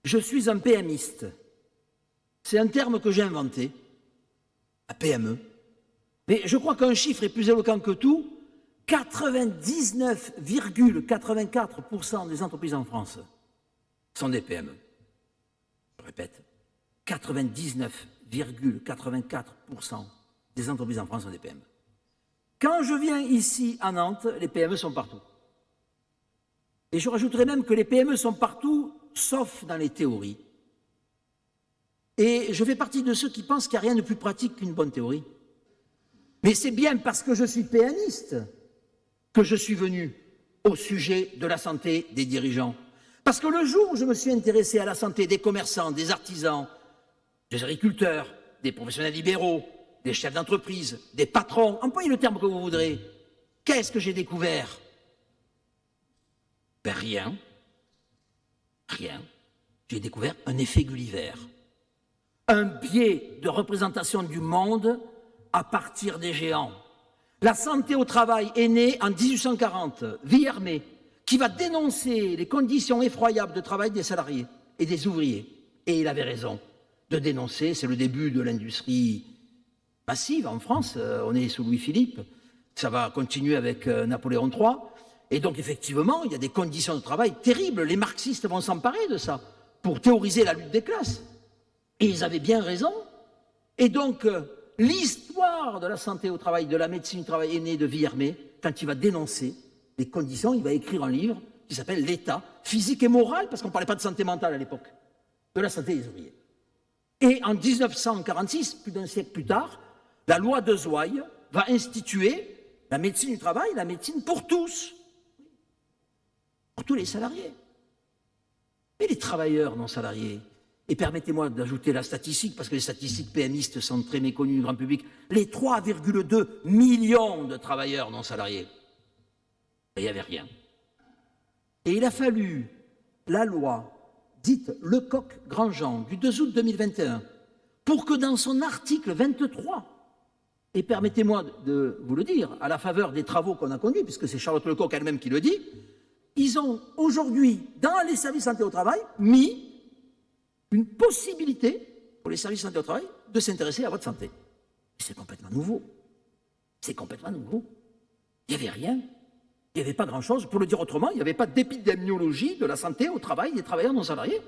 Je suis un PMiste. C'est un terme que j'ai inventé, la PME. Mais je crois qu'un chiffre est plus éloquent que tout. 99,84% des entreprises en France sont des PME. Je répète, 99,84% des entreprises en France sont des PME. Quand je viens ici à Nantes, les PME sont partout. Et je rajouterais même que les PME sont partout, sauf dans les théories. Et je fais partie de ceux qui pensent qu'il n'y a rien de plus pratique qu'une bonne théorie. Mais c'est bien parce que je suis péaniste que je suis venu au sujet de la santé des dirigeants. Parce que le jour où je me suis intéressé à la santé des commerçants, des artisans, des agriculteurs, des professionnels libéraux, des chefs d'entreprise, des patrons, employez le terme que vous voudrez, qu'est-ce que j'ai découvert? Ben rien. Rien. J'ai découvert un effet Gulliver. Un biais de représentation du monde à partir des géants. La santé au travail est née en 1840, Villermé, qui va dénoncer les conditions effroyables de travail des salariés et des ouvriers. Et il avait raison de dénoncer, c'est le début de l'industrie massive en France, on est sous Louis-Philippe, ça va continuer avec Napoléon III, et donc effectivement, il y a des conditions de travail terribles, les marxistes vont s'emparer de ça, pour théoriser la lutte des classes. Et ils avaient bien raison. Et donc, l'histoire de la santé au travail, de la médecine du travail est née de Villermé, quand il va dénoncer les conditions, il va écrire un livre qui s'appelle L'État, physique et moral, parce qu'on ne parlait pas de santé mentale à l'époque, de la santé des ouvriers. Et en 1946, plus d'un siècle plus tard, la loi de Zouaï va instituer la médecine du travail, la médecine pour tous les salariés. Et les travailleurs non salariés. Et permettez-moi d'ajouter la statistique, parce que les statistiques PMistes sont très méconnues du grand public, les 3,2 millions de travailleurs non salariés. Et il n'y avait rien. Et il a fallu la loi dite Lecoq-Grandjean du 2 août 2021 pour que dans son article 23, et permettez-moi de vous le dire, à la faveur des travaux qu'on a conduits, puisque c'est Charlotte Lecoq elle-même qui le dit, ils ont aujourd'hui, dans les services santé au travail, mis une possibilité pour les services santé au travail de s'intéresser à votre santé. C'est complètement nouveau. C'est complètement nouveau. Il n'y avait rien. Il n'y avait pas grand-chose. Pour le dire autrement, il n'y avait pas d'épidémiologie de la santé au travail des travailleurs non salariés.